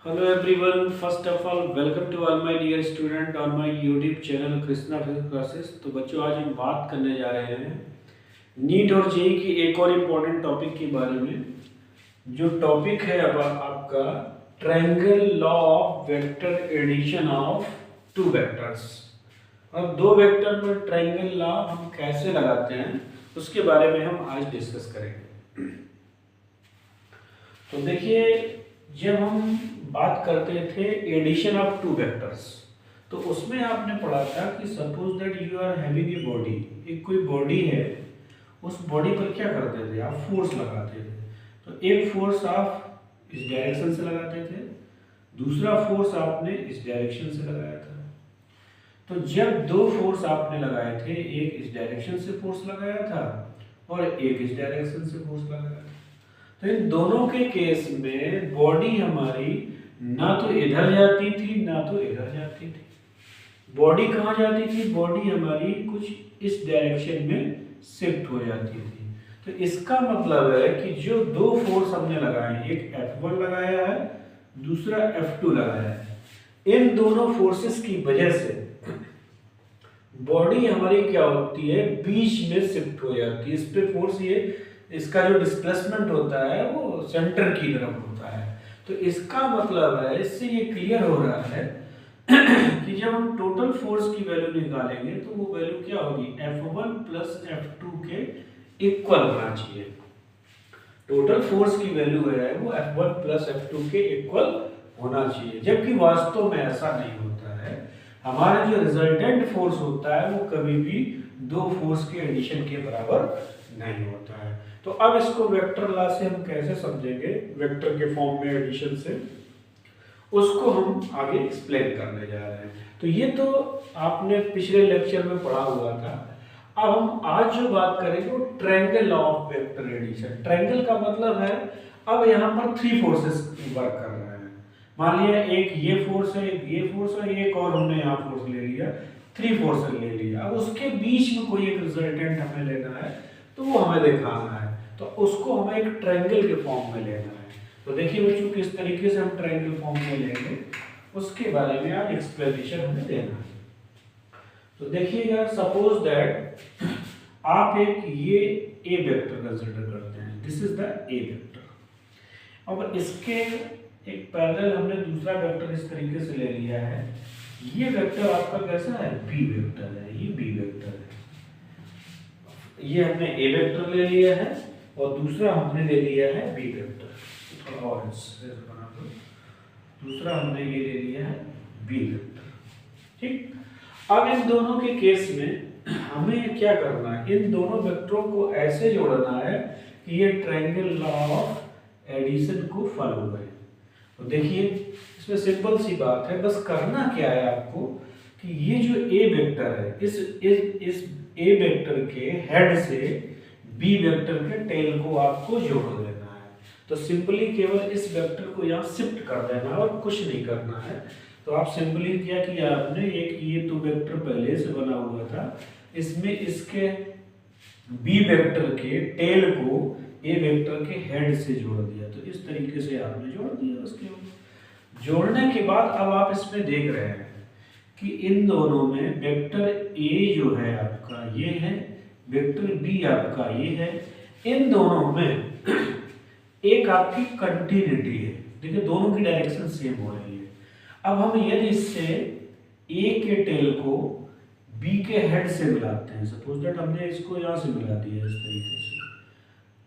Hello everyone. First of all, welcome to all my dear student on my YouTube channel Krishna physics classes. तो बच्चों आज हम बात करने जा रहे हैं नीट और जेई की एक और इम्पोर्टेंट टॉपिक के बारे में। जो टॉपिक है अब आपका triangle law of vector addition of two vectors. अब दो वेक्टर में ट्रायंगल लॉ हम कैसे लगाते हैं उसके बारे में हम आज डिस्कस करेंगे। तो देखिए, जब हम बात करते थे एडिशन ऑफ टू वेक्टर्स, तो उसमें आपने पढ़ा था कि suppose that you are having a body, एक कोई बॉडी है, उस बॉडी पर क्या करते थे आप, फोर्स लगाते थे। तो एक फोर्स आप इस डायरेक्शन से लगाते थे, दूसरा फोर्स आपने इस डायरेक्शन से लगाया था। तो जब दो फोर्स आपने लगाए थे, एक इस डायरेक्शन से फोर्स लगाया था और एक इस डायरेक्शन से फोर्स लगाया था, तो इन दोनों के केस में बॉडी हमारी ना तो इधर जाती थी ना तो इधर जाती थी। बॉडी कहाँ जाती थी? बॉडी हमारी कुछ इस डायरेक्शन में शिफ्ट हो जाती थी। तो इसका मतलब है कि जो दो फोर्स हमने लगाए, एक F1 लगाया है, दूसरा F2 लगाया है, इन दोनों फोर्सेस की वजह से बॉडी हमारी क्या होती है, बीच में शिफ्ट हो जाती है। इस पे फोर्स, ये इसका जो डिस्प्लेसमेंट होता है वो सेंटर की तरफ होता है। तो इसका मतलब है, इससे ये क्लियर हो रहा है कि जब हम टोटल फोर्स की वैल्यू निकालेंगे तो वो वैल्यू क्या होगी, F1 प्लस F2 के इक्वल होना चाहिए। टोटल फोर्स की वैल्यू है वो F1 प्लस F2 के इक्वल होना चाहिए, जबकि वास्तव में ऐसा नहीं होता है। हमारा जो रिजल्टेंट फोर्स होता है वो कभी भी दो फोर्स के एडिशन के बराबर नहीं होता है। तो अब इसको वेक्टर लॉ से हम कैसे समझेंगे, वेक्टर के फॉर्म में एडिशन से, उसको हम आगे एक्सप्लेन करने जा रहे हैं। तो ये तो आपने पिछले लेक्चर में पढ़ा हुआ था। अब हम आज जो बात करेंगे वो triangle law of vector addition. Triangle का मतलब है, अब यहाँ पर थ्री फोर्सेस वर्क कर रहे हैं। मान लिया एक ये फोर्स है, एक ये फोर्स है, एक और हमने यहाँ फोर्स ले लिया, थ्री फोर्स ले लिया। अब उसके बीच में कोई एक रिजल्टेंट हमें लेना है, तो वो हमें दिखाना है, तो उसको हमें एक ट्रायंगल के फॉर्म में लेना है। तो देखिए बच्चों, किस तरीके से हम ट्रायंगल फॉर्म में लेंगे उसके बारे में आप एक्सप्लेनेशन हमें देना है। तो देखिएगा, सपोज दैट आप एक ये ए वेक्टर कंसीडर करते हैं, this is the A vector. अब इसके एक पैरेलल हमने दूसरा वेक्टर इस तरीके से ले लिया है। ये वेक्टर आपका कैसा है, बी वेक्टर है, ये बी वेक्टर है। ये हमने ए वेक्टर ले लिया है और दूसरा हमने ले लिया है बी वेक्टर। थोड़ा और बना दो, दूसरा हमने ये ले लिया है बी वेक्टर। ठीक, अब इन दोनों के केस में हमें क्या करना है, इन दोनों वेक्टरों को ऐसे जोड़ना है कि ये ट्रायंगल लॉ ऑफ एडिशन को फॉलो करे। तो देखिए, इसमें सिंपल सी बात है, बस करना क्या है आपको कि ये जो ए वेक्टर है, इस ए वेक्टर के हेड से बी वेक्टर के टेल को आपको जोड़ देना है। तो सिंपली केवल इस वेक्टर को यहाँ शिफ्ट कर देना है और कुछ नहीं करना है। तो आप सिंपली क्या किया आपने, एक ये तो वेक्टर पहले से बना हुआ था, इसमें इसके बी वेक्टर के टेल को ए वेक्टर के हेड से जोड़ दिया। तो इस तरीके से आपने जोड़ दिया। उसके जोड़ने के बाद अब आप इसमें देख रहे हैं कि इन दोनों में वेक्टर ए जो है आपका ये है, वेक्टर बी आपका ये है। इन दोनों में एक आपकी कंटिन्यूटी है। देखिए, दोनों की डायरेक्शन सेम हो रही है। अब हम यदि इससे ए के टेल को बी के हेड से मिलाते हैं, सपोज दैट हमने इसको यहाँ से मिला दिया इस तरीके से,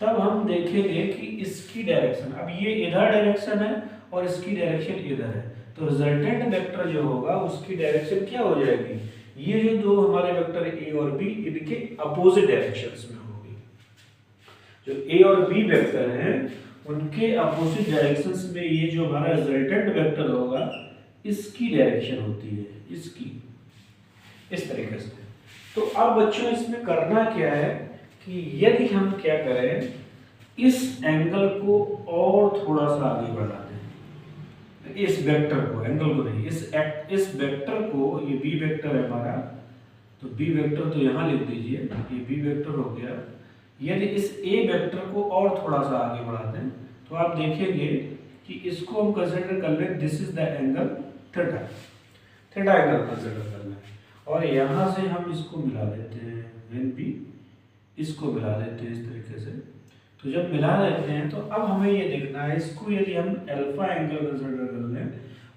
तब हम देखेंगे कि इसकी डायरेक्शन, अब ये इधर डायरेक्शन है और इसकी डायरेक्शन इधर है, तो रिजल्टेंट वेक्टर जो होगा उसकी डायरेक्शन क्या हो जाएगी, ये जो दो हमारे वेक्टर ए और बी, इनके अपोजिट डायरेक्शंस में होगी। जो ए और बी वेक्टर हैं उनके अपोजिट डायरेक्शंस में ये जो हमारा रिजल्टेंट वेक्टर होगा इसकी डायरेक्शन होती है, इसकी, इस तरीके से। तो अब बच्चों इसमें करना क्या है कि यदि हम क्या करें, इस एंगल को और थोड़ा सा आगे बढ़ा दें, इस वेक्टर को, एंगल को नहीं, इस वेक्टर को, ये बी वेक्टर है हमारा, तो बी वेक्टर तो यहाँ लिख दीजिए, ये बी वेक्टर हो गया। यदि इस ए वेक्टर को और थोड़ा सा आगे बढ़ा दें तो आप देखेंगे कि इसको हम कंसिडर कर लें this is the angle theta, theta angle consider कर लें, और यहाँ से हम इसको मिला देते हैं व्हेन बी, इसको मिला देते हैं इस तरीके से। तो जब मिला देते हैं तो अब हमें ये देखना है, इसको यदि हम अल्फा एंगल कंसिडर कर लें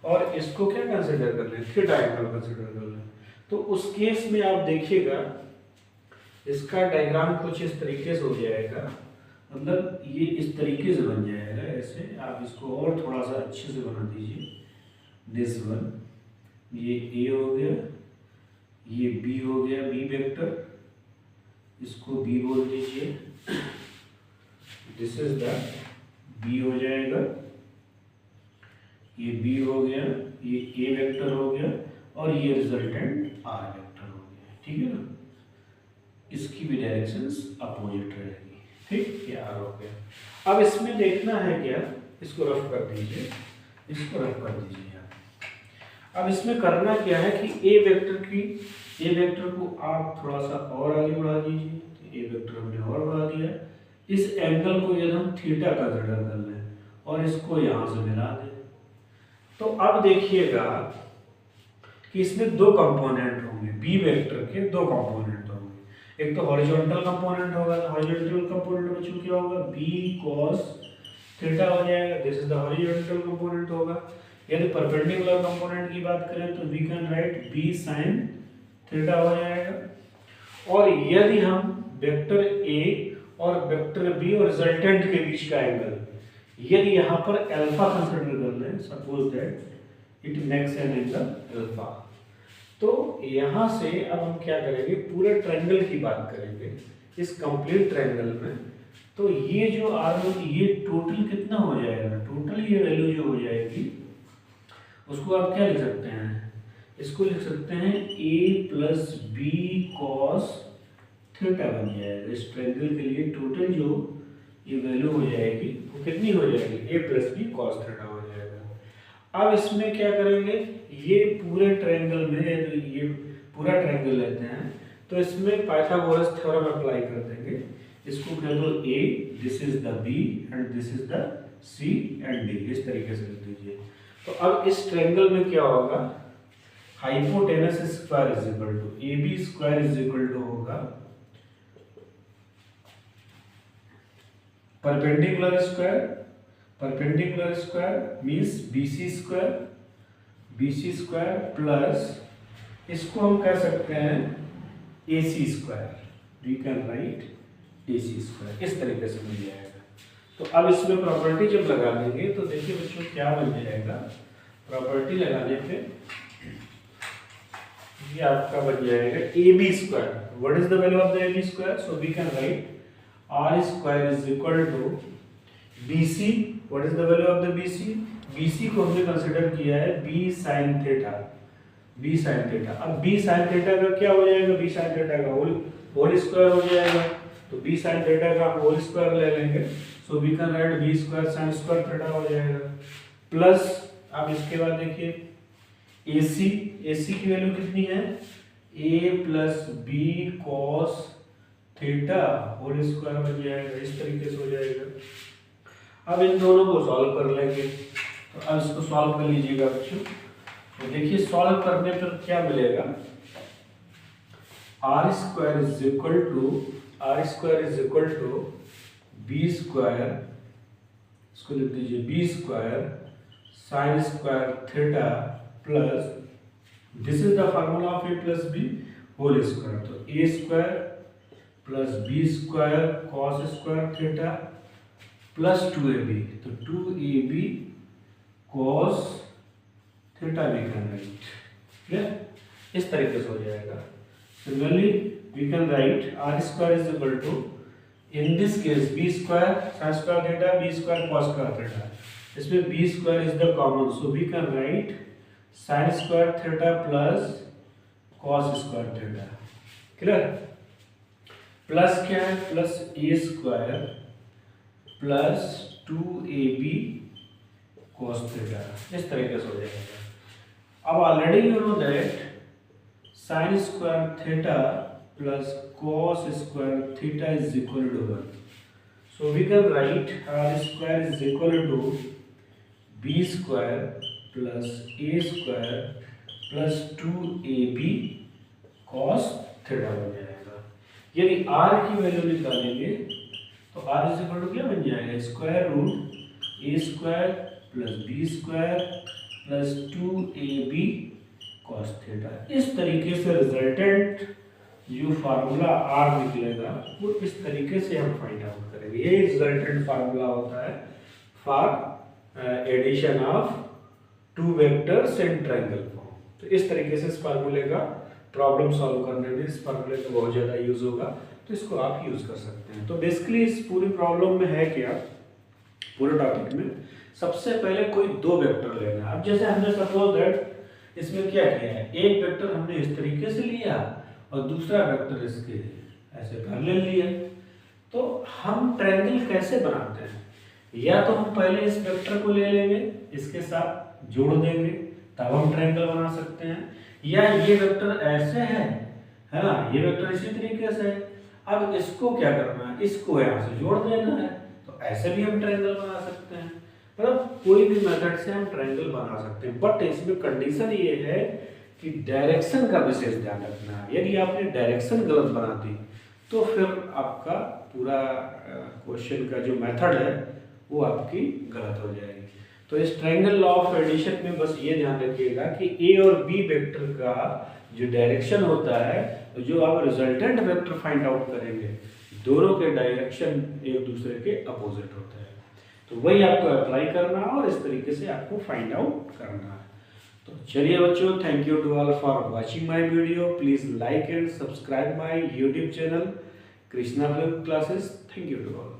और इसको क्या कंसिडर कर लें, थीटा एंगल कंसिडर कर लें, तो उस केस में आप देखिएगा इसका डायग्राम कुछ इस तरीके से हो जाएगा, मतलब ये इस तरीके से बन जाएगा। ऐसे आप इसको और थोड़ा सा अच्छे से बना दीजिए। दिस वन, ये ए हो गया, ये बी हो गया, बी वेक्टर, इसको बी बोल दीजिए, दिस इज द बी हो जाएगा, ये बी हो गया, ये ए वेक्टर हो गया, और ये रिजल्टेंट आर वेक्टर हो गया। ठीक है ना, इसकी भी डायरेक्शंस अपोजिट रहेगी। ठीक, ये आर हो गया। अब इसमें देखना है क्या, इसको रफ कर दीजिए, इसको रफ कर दीजिए आप। अब इसमें करना क्या है कि ए वेक्टर को आप थोड़ा सा और आगे बढ़ा दीजिए। तो ए वेक्टर हमने और बढ़ा दिया। इस एंगल को यदि हम थीटा कंसिडर कर लें और इसको यहाँ से मिला दें, तो अब देखिएगा कि इसमें दो कंपोनेंट होंगे, बी वेक्टर के दो कंपोनेंट होंगे। एक तो हॉरिजॉन्टल कंपोनेंट होगा, हॉरिजॉन्टल कंपोनेंट में चूंकि होगा बी कॉस थीटा हो जाएगा, this is the horizontal component होगा। यदि परपेंडिकुलर कंपोनेंट की बात करें तो we can write B sine theta हो जाएगा। और यदि हम वेक्टर ए और वेक्टर बी और रिजल्टेंट के बीच का एंगल यदि यहाँ पर अल्फा कंसिडर कर लें, suppose that it makes an angle alpha, तो यहाँ से अब हम क्या करेंगे, पूरे ट्रायंगल की बात करेंगे इस कंप्लीट ट्रायंगल में। तो ये जो आर ये टोटल कितना हो जाएगा, टोटल ये वैल्यू जो हो जाएगी उसको आप क्या लिख सकते हैं, इसको लिख सकते हैं ए प्लस बी कॉस थीटा बन जाएगा। इस ट्रायंगल के लिए टोटल जो ये वैल्यू हो जाएगी वो कितनी हो जाएगी, ए प्लस बी कॉस थीटा हो जाएगा। अब इसमें क्या करेंगे, ये पूरे ट्रायंगल में तो ये पूरा ट्रायंगल लेते हैं, तो इसमें पाइथागोरस थ्योरम अप्लाई कर देंगे। इसको कह दो A, this is the B and this is the C and D, इस तरीके से लिख दीजिए। तो अब इस ट्रायंगल में क्या होगा, hypotenuse square is equal to A B square is equal to होगा perpendicular square means BC square plus इसको हम कह सकते हैं AC square, we can write AC square, इस तरीके से मिल जाएगा। तो अब इसमें प्रॉपर्टी जब लगा देंगे तो देखिए बच्चों क्या बन जाएगा, प्रॉपर्टी लगाने पे ये आपका बन जाएगा A B square. What is the value of the A B square, so we can write R square is equal to B C. What is the value of the B C, B C को हमने consider किया है B sine theta, B sine theta. अब B sine theta का क्या हो जाएगा, B sine theta का होल स्क्वायर हो जाएगा, तो बी साइन थीटा का हम होल स्क्वायर ले लेंगे, so we can write B square sine square theta हो जाएगा। प्लस अब इसके बाद देखिए AC की वैल्यू कितनी है, a plus B cos theta whole square बन जाएगा, इस तरीके से हो जाएगा। अब इन दोनों को सॉल्व कर लेंगे, तो अब इसको सॉल्व कर लीजिएगा बच्चों। तो देखिए सॉल्व करने पर क्या मिलेगा, R square is equal to B square, इसको लिख दीजिए B square sine square theta plus this is the formula of A plus B whole square, तो A square plus B square cos square theta plus 2ab, तो 2ab cos theta we can write, clear, इस तरीके से हो जाएगा। Similarly we can write R square is equal to in this case B square sine square theta B square cos square theta, इसमें B square is the common, so we can write sine square theta plus cos square theta, clear. Plus क्या है, plus A square plus 2ab cos theta, इस तरीके से हो जाएगा। अब already you know that sine square theta plus cos square theta is equal to 1, so we can write r square is equal to B square plus A square plus 2ab cos theta बन जाएगा। यदि r की value निकालेंगे तो r is equal to क्या बन जाएगा, square root A square plus B square plus 2ab cos theta. इस तरीके से रिजल्टेंट जो फार्मूला r निकलेगा वो इस तरीके से हम फाइंड आउट करेंगे। ये रिजल्टेंट फार्मूला होता है for addition of two vectors in triangle form. तो इस तरीके से इस फार्मूले का प्रॉब्लम सॉल्व करने में इस फार्मूले का बहुत ज़्यादा यूज होगा, तो इसको आप यूज कर सकते हैं। तो बेसिकली इस पूरी प्रॉब्लम में है क्या, पूरे टॉपिक में सबसे पहले कोई दो वेक्टर लेना है। अब जैसे हमने सपोज दैट इसमें क्या किया है, एक वेक्टर हमने इस तरीके से लिया और दूसरा वेक्टर इसके ऐसे पैरेलल लिया। तो हम ट्रायंगल कैसे बनाते हैं, या तो हम पहले इस वेक्टर को ले लेंगे, इसके साथ जोड़ देंगे, तब हम ट्रायंगल बना सकते हैं। या ये वेक्टर ऐसे है ना, ये वेक्टर इसी तरीके से है, अब इसको क्या करना है, इसको यहाँ से जोड़ देना है, तो ऐसे भी हम ट्रायंगल बना सकते हैं। मतलब कोई भी मेथड से हम ट्रायंगल बना सकते हैं, बट इसमें कंडीशन ये है कि डायरेक्शन का विशेष ध्यान रखना है। यदि आपने डायरेक्शन गलत बना दी तो फिर आपका पूरा क्वेश्चन का जो मेथड है वो आपकी गलत हो जाएगी। तो इस ट्रायंगल लॉ ऑफ एडिशन में बस ये ध्यान रखिएगा कि ए और बी वेक्टर का जो डायरेक्शन होता है, तो जो आप रिजल्टेंट वेक्टर फाइंड आउट करेंगे, दोनों के डायरेक्शन एक दूसरे के अपोजिट होते हैं। तो वही आपको अप्लाई करना है और इस तरीके से आपको फाइंड आउट करना है। तो चलिए बच्चों, thank you to all for watching my video. Please like and subscribe my YouTube channel Krishna film classes. Thank you to all.